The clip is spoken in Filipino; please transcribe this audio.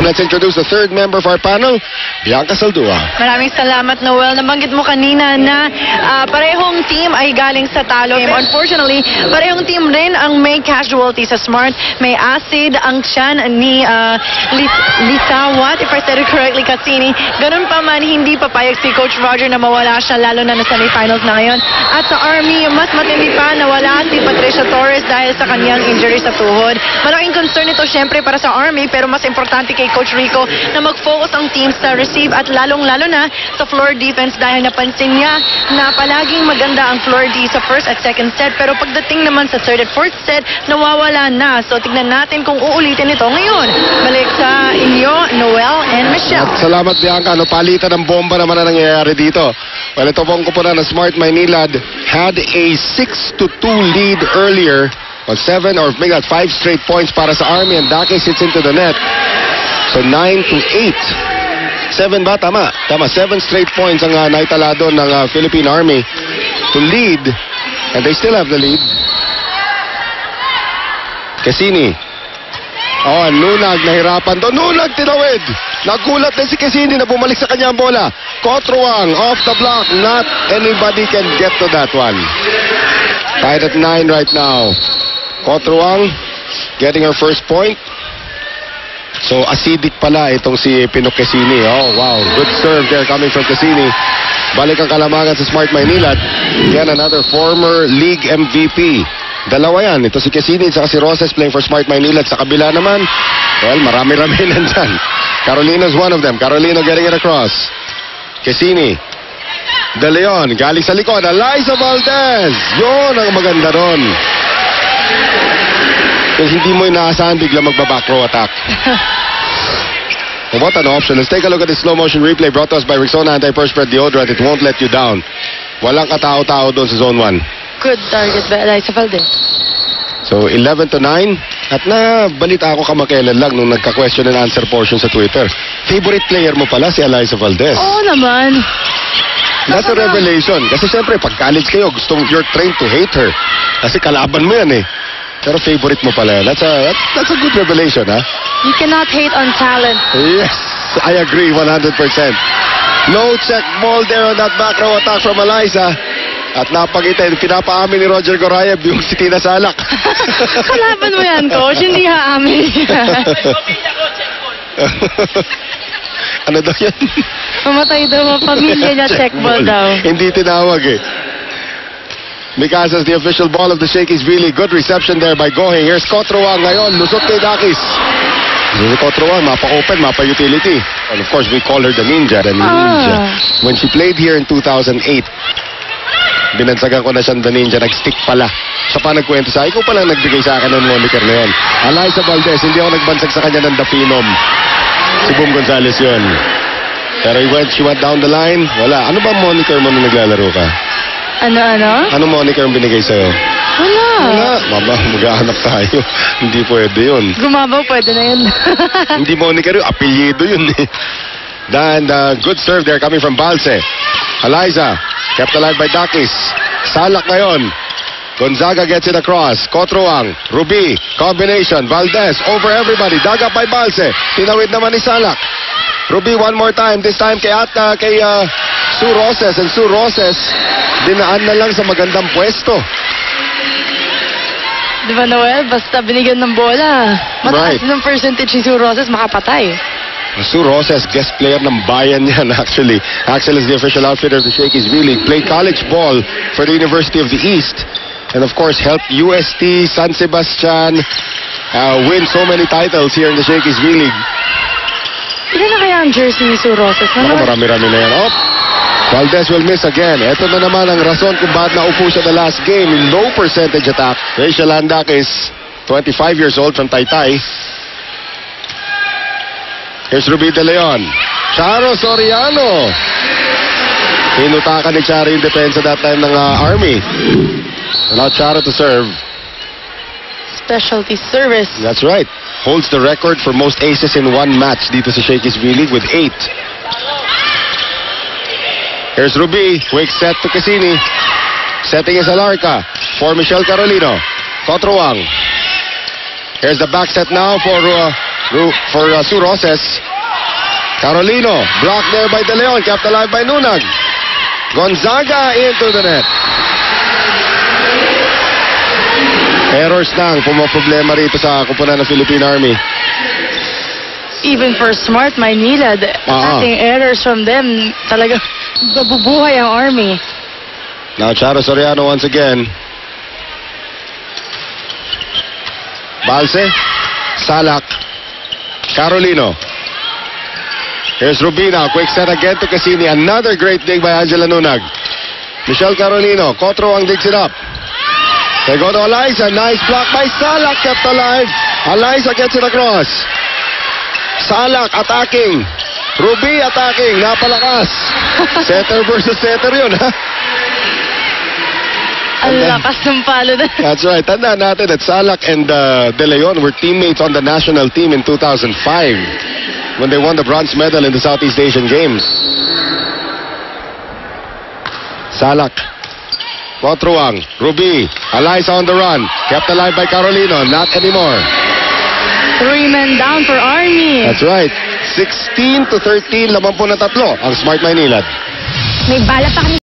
Let's introduce the third member of our panel, Bianca Saldua. Maraming salamat, Noel. Nabanggit mo kanina na parehong team ay galing sa talo. Unfortunately, parehong team rin ang may casualty sa Smart. May acid ang tiyan ni Lisawat, if I said it correctly, Cassini. Ganun pa man, hindi papayag si Coach Roger na mawala siya, lalo na nasa semifinals na ngayon. At sa Army, mas matindi pa, nawala si Patricia Torres dahil sa kanyang injury sa tuhod. Malaking concern ito syempre para sa Army, pero mas importante kay Coach Rico na mag-focus ang team sa receive at lalong-lalo na sa floor defense dahil napansin niya na palaging maganda ang floor D sa first at second set, pero pagdating naman sa third at fourth set, nawawala na. So tignan natin kung uulitin ito ngayon. Balik sa inyo, Noel and Michelle. At salamat, Bianca. Palitan ng bomba naman na nangyayari dito. Well, ito pong kupunan na Smart Maynilad had a 6-2 lead earlier. Well, 7 or maybe 5 straight points para sa Army, and Dake sits into the net. So 9-8. 7 ba? Tama. 7 straight points ang naitalado ng Philippine Army to lead, and they still have the lead. Cassini. Oh, Nunag nahirapan doon. Nunag tinawid. Nagulat din si Cassini na bumalik sa kanya ang bola. Cotruang off the block. Not anybody can get to that one. Tied at 9 right now. Cotruang getting her first point. So acidic pala itong si Pinoy Cassini. Oh, wow. Good serve there coming from Cassini. Balik ang kalamangan sa Smart Maynilad. Again, another former league MVP. Dalawa yan. Ito si Cassini at si Roses playing for Smart Maynilad. Sa kabila naman, well, marami-rami nandyan. Carolina's one of them. Carolina getting it across. Cassini. De Leon. Galing sa likod. Eliza Valdez. Yun ang maganda ron. Kung hindi mo inaasahan, bigla magba-back row attack. What an option. Let's take a look at the slow motion replay brought to us by Rexona Anti-Perspirant Deodorant. It won't let you down. Walang katao-tao doon sa zone 1. Good target by Eliza Valdez. So 11-9. At nabalita ako kamakailan lang nung nagka-question and answer portion sa Twitter. Favorite player mo pala si Eliza Valdez. Oo naman. That's a revelation. Kasi siyempre, pag college kayo, you're trained to hate her. Kasi kalaban mo yan eh. Pero favorite mo pala. That's a good revelation, ha? You cannot hate on talent. Yes, I agree 100%. No check ball there on that back row attack from Eliza. At napagitin, pinapaamin ni Roger Gorayev yung si Tina Salak. Kalaban mo yan, Coach. Hindi haamin. Ano daw yan? Mamatay daw ang pamilya niya, check ball daw. Hindi tinawag eh. Mikasas, the official ball of the Shakey's really good reception there by Goheng. Here's Cotruang ngayon, lusot kay Dakis. Hindi Cotruang, mapa-open, mapa-utility. And of course, we call her the Ninja. The Ninja. When she played here in 2008, binansagan ko na siyang the Ninja, nag-stick pala. Siya pa nagkwento sa ikaw palang nagbigay sa akin ng moniker na yun. Eliza Valdez, hindi ako nagbansag sa kanya ng The Phenom. Si Boom Gonzalez yun. Pero she went down the line, wala. Ano ba moniker mo nung naglalaro ka? Ano? Ano moniker ang binigay sa'yo? Wala. Mama, mag-aanap tayo. Hindi pwede yun. Gumabaw, pwede na yun. Hindi moniker yun, apelyido yun eh. Then, good serve there coming from Balse. Eliza, kept alive by Dakis. Salak ngayon. Gonzaga gets it across. Cotruang, Ruby, combination. Valdez, over everybody. Dug up by Balse. Tinawid naman ni Salak. Ruby one more time. This time kay Sue Roses. And Sue Roses, dinaan na lang sa magandang pwesto. Di ba, Noel? Basta binigyan ng bola. Mataas ng percentage ni Sue Roses makapatay. Sue Roses, guest player ng bayan yan actually. Axel is the official outfitter of the Shakey's V-League. Played college ball for the University of the East. And of course, helped UST, San Sebastian win so many titles here in the Shakey's V-League. Ilan na kaya ang jersey ni Sue Roses? Marami-rami na yan. Valdez will miss again. Ito na naman ang rason kung bakit naupo siya the last game. Low percentage attack. Rachel Landak is 25 years old from Taytay. Here's Ruby De Leon. Charo Soriano. Pinutakan ni Charo yung depensa that time ng Army. And now Charo to serve. Specialty service. That's right. Holds the record for most aces in one match dito sa Shakey's V-League with 8. Here's Ruby. Quick set to Cassini. Setting is Alarca for Michelle Carolino. Cotruang. Here's the back set now for for Sue Roses. Carolino, blocked there by De Leon, kept alive by Nunag. Gonzaga into the net. Errors na ang pumaproblema rito sa kupunan ng Philippine Army. Even for Smart Maynila, attacking errors from them, talaga nabubuhay ang Army. Now Charo Soriano once again. Balse, Salak, Carolino. Here's Rubina, quick set again to Cassini. Another great dig by Angela Nunag. Michelle Carolino, Cotro ang digs it up. They go to Eliza, nice block by Salak, kept alive. Eliza gets it across. Salak attacking. Ruby attacking, napalakas. Setter versus setter yun, ha? Ang lakas ng palo na. That's right. Tandaan natin that Salak and De Leon were teammates on the national team in 2005 when they won the bronze medal in the Southeast Asian Games. Salak. Cotruang. Ruby. Eliza on the run. Kept alive by Carolino. Not anymore. 3 men down for Army. That's right. 16-13, 13 ang Smart Maynilad. May bala pa kami